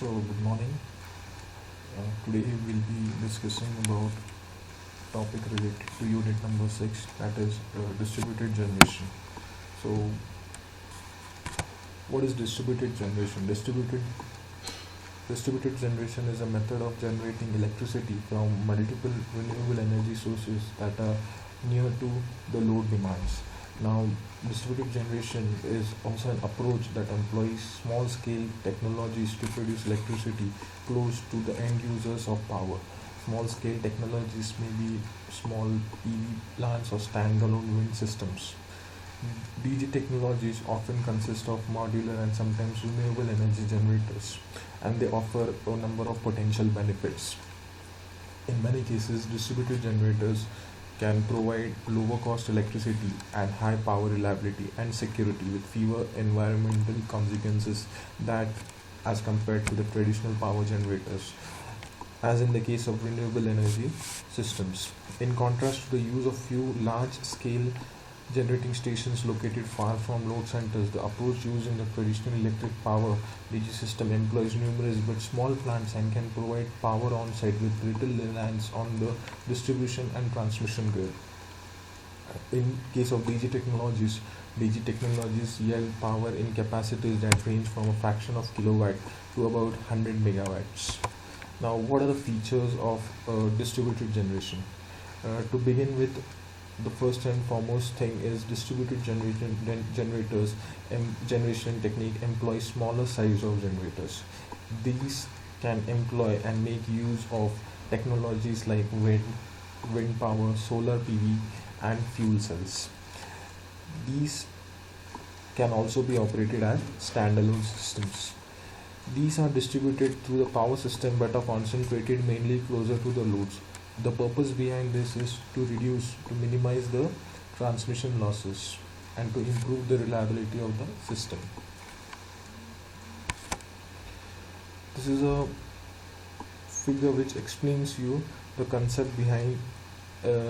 So, good morning. Today we'll be discussing about topic related to unit number 6, that is distributed generation. So, what is distributed generation? Distributed generation is a method of generating electricity from multiple renewable energy sources that are near to the load demands. Now, distributed generation is also an approach that employs small scale technologies to produce electricity close to the end users of power. Small scale technologies may be small PV plants or standalone wind systems. DG technologies often consist of modular and sometimes renewable energy generators, and they offer a number of potential benefits. In many cases, distributed generators can provide lower cost electricity and high power reliability and security with fewer environmental consequences that as compared to the traditional power generators, as in the case of renewable energy systems. In contrast to the use of few large scale generating stations located far from load centers, the approach used in the traditional electric power DG system employs numerous but small plants and can provide power on site with little reliance on the distribution and transmission grid. In case of DG technologies yield power in capacities that range from a fraction of kilowatt to about 100 megawatts. Now, what are the features of distributed generation? To begin with, the first and foremost thing is distributed generation technique employs smaller size of generators. These can employ and make use of technologies like wind power, solar PV, and fuel cells. These can also be operated as standalone systems. These are distributed through the power system but are concentrated mainly closer to the loads. The purpose behind this is to minimize the transmission losses and to improve the reliability of the system. This is a figure which explains you the concept behind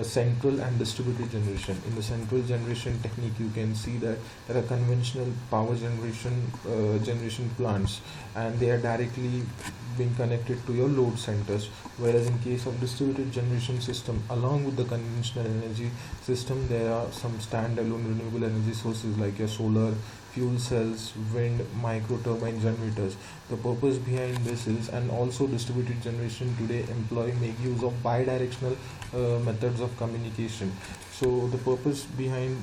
central and distributed generation. In the central generation technique, you can see that there are conventional power generation plants, and they are directly being connected to your load centers. Whereas in case of distributed generation system, along with the conventional energy system, there are some standalone renewable energy sources like your solar, fuel cells, wind, micro turbine generators. The purpose behind this is, and also distributed generation today make use of bidirectional methods of communication. So the purpose behind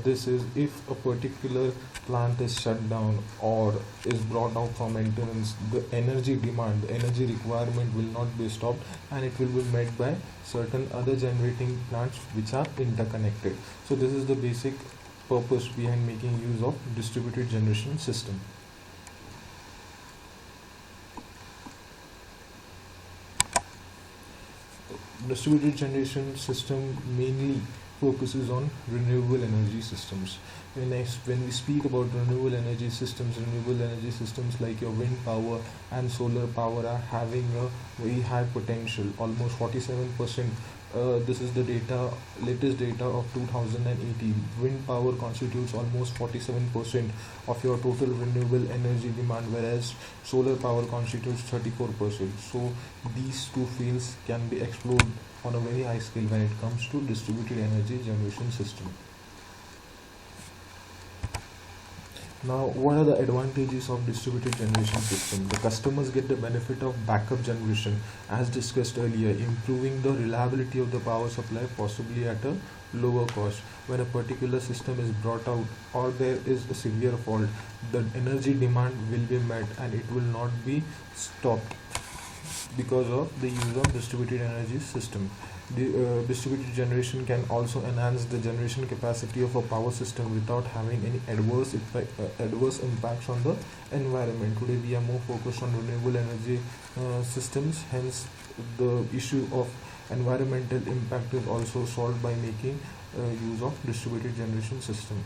this is, if a particular plant is shut down or is brought out from maintenance, the energy demand, the energy requirement will not be stopped, and it will be met by certain other generating plants which are interconnected. So this is the basic purpose behind making use of distributed generation system. Distributed generation system mainly focuses on renewable energy systems. When we speak about renewable energy systems like your wind power and solar power are having a very high potential, almost 47%. This is the latest data of 2018. Wind power constitutes almost 47% of your total renewable energy demand, whereas solar power constitutes 34%. So these two fields can be explored on a very high scale when it comes to distributed energy generation system. Now, what are the advantages of distributed generation system? The customers get the benefit of backup generation, as discussed earlier, improving the reliability of the power supply, possibly at a lower cost. When a particular system is brought out or there is a severe fault, the energy demand will be met and it will not be stopped because of the use of distributed energy system. The distributed generation can also enhance the generation capacity of a power system without having any adverse impacts on the environment. Today we are more focused on renewable energy systems, hence the issue of environmental impact is also solved by making use of distributed generation system.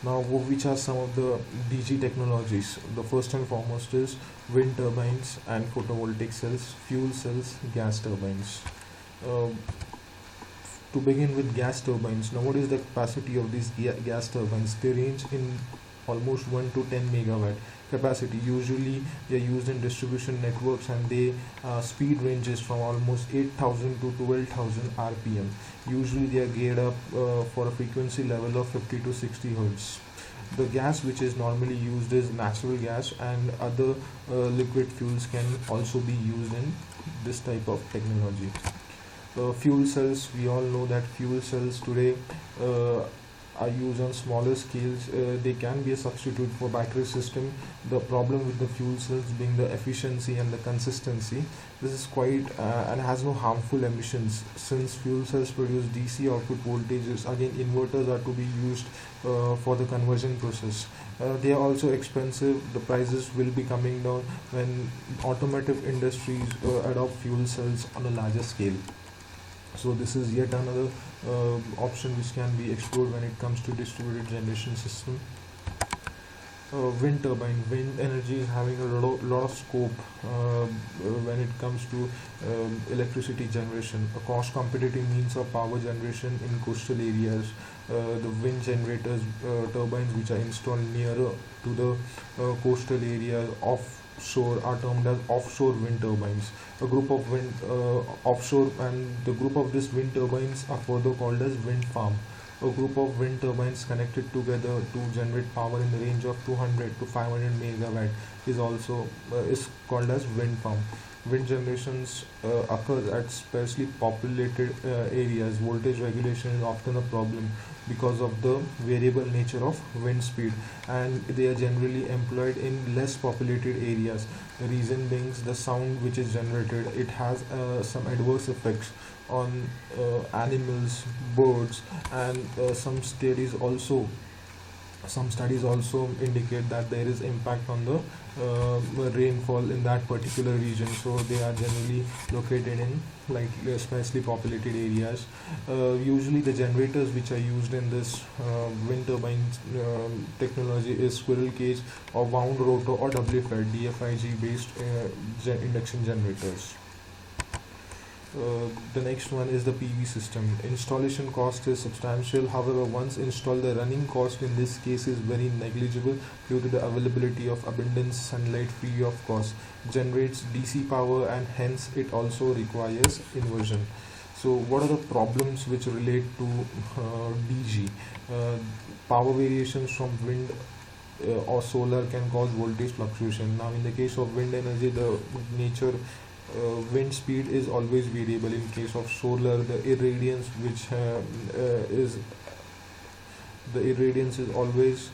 Now, which are some of the DG technologies? The first and foremost is wind turbines and photovoltaic cells, fuel cells, gas turbines. To begin with gas turbines, now what is the capacity of these gas turbines? They range in almost 1 to 10 megawatt capacity. Usually they are used in distribution networks, and they speed ranges from almost 8,000 to 12,000 rpm. Usually they are geared up for a frequency level of 50 to 60 hertz. The gas which is normally used is natural gas, and other liquid fuels can also be used in this type of technology. Fuel cells, we all know that fuel cells today are used on smaller scales. They can be a substitute for battery system. The problem with the fuel cells being the efficiency and the consistency. This is quite and has no harmful emissions, since fuel cells produce DC output voltages. Again, inverters are to be used for the conversion process. They are also expensive. The prices will be coming down when automotive industries adopt fuel cells on a larger scale. So this is yet another option which can be explored when it comes to distributed generation system. Wind turbine. Wind energy is having a lot of scope when it comes to electricity generation. A cost competitive means of power generation in coastal areas. The wind generators, turbines which are installed nearer to the coastal areas offshore are termed as offshore wind turbines. A group of wind offshore, and the group of these wind turbines are further called as wind farm. A group of wind turbines connected together to generate power in the range of 200 to 500 megawatt is also is called as wind farm. Wind generations occur at sparsely populated areas. Voltage regulation is often a problem because of the variable nature of wind speed, and they are generally employed in less populated areas. The reason being the sound which is generated, it has some adverse effects on animals, birds, and some studies also indicate that there is impact on the rainfall in that particular region. So they are generally located in like sparsely populated areas. Usually the generators which are used in this wind turbine technology is squirrel cage or wound rotor or WFID DFIG based induction generators. The next one is the PV system. Installation cost is substantial. However, once installed, the running cost in this case is very negligible due to the availability of abundant sunlight free of cost. Generates DC power, and hence it also requires inversion. So, what are the problems which relate to DG? Power variations from wind or solar can cause voltage fluctuation. Now, in the case of wind energy, the nature wind speed is always variable. In case of solar, the irradiance is always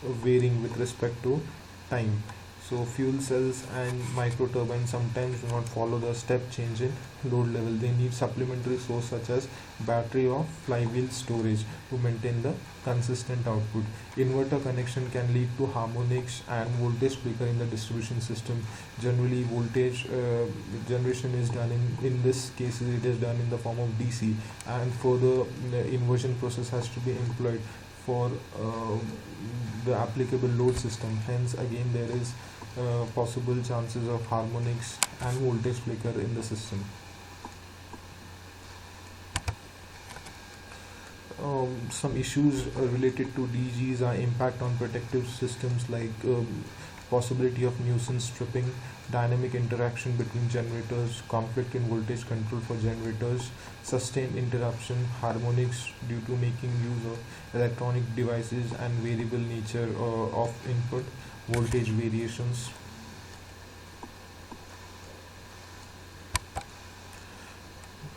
varying with respect to time. So fuel cells and micro turbines sometimes do not follow the step change in load level. They need supplementary source such as battery or flywheel storage to maintain the consistent output. Inverter connection can lead to harmonics and voltage flicker in the distribution system. Generally, voltage generation is done in this case it is done in the form of DC, and further inversion process has to be employed for the applicable load system. Hence, again, there is possible chances of harmonics and voltage flicker in the system. Some issues related to DGs are impact on protective systems like possibility of nuisance tripping, dynamic interaction between generators, conflict in voltage control for generators, sustained interruption, harmonics due to making use of electronic devices, and variable nature of input, voltage variations.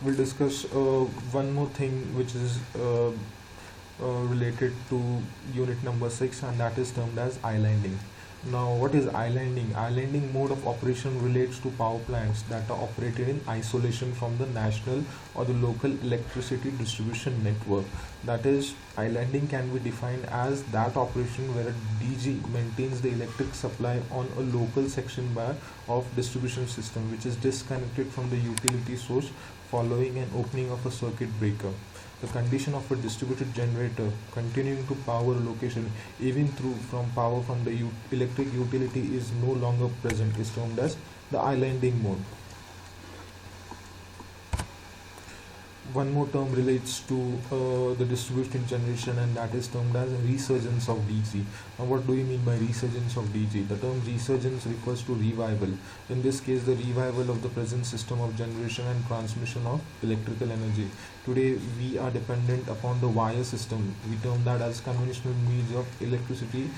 We'll discuss one more thing which is related to unit number 6, and that is termed as islanding. Now, what is islanding? Islanding mode of operation relates to power plants that are operated in isolation from the national or the local electricity distribution network. That is, islanding can be defined as that operation where a DG maintains the electric supply on a local section bar of distribution system which is disconnected from the utility source following an opening of a circuit breaker. The condition of a distributed generator continuing to power a location even through from power from the electric utility is no longer present is termed as the islanding mode. one more term relates to the distributed generation, and that is termed as resurgence of DG. Now, what do you mean by resurgence of DG? The term resurgence refers to revival. In this case, the revival of the present system of generation and transmission of electrical energy. Today, we are dependent upon the wire system. We term that as conventional means of electricity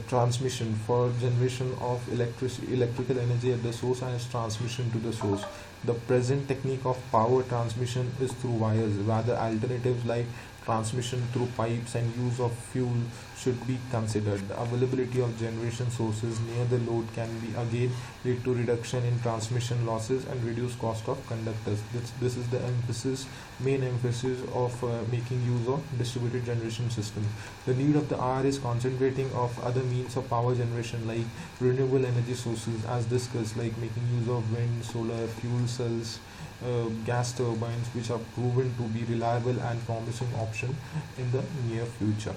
transmission for generation of electrical energy at the source and its transmission to the source. The present technique of power transmission is through wires. Rather, alternatives like transmission through pipes and use of fuel should be considered. The availability of generation sources near the load can be again lead to reduction in transmission losses and reduce cost of conductors. This is the main emphasis of making use of distributed generation system. The need of the hour is concentrating of other means of power generation like renewable energy sources, as discussed, like making use of wind, solar, fuel cells, gas turbines, which are proven to be reliable and promising option in the near future.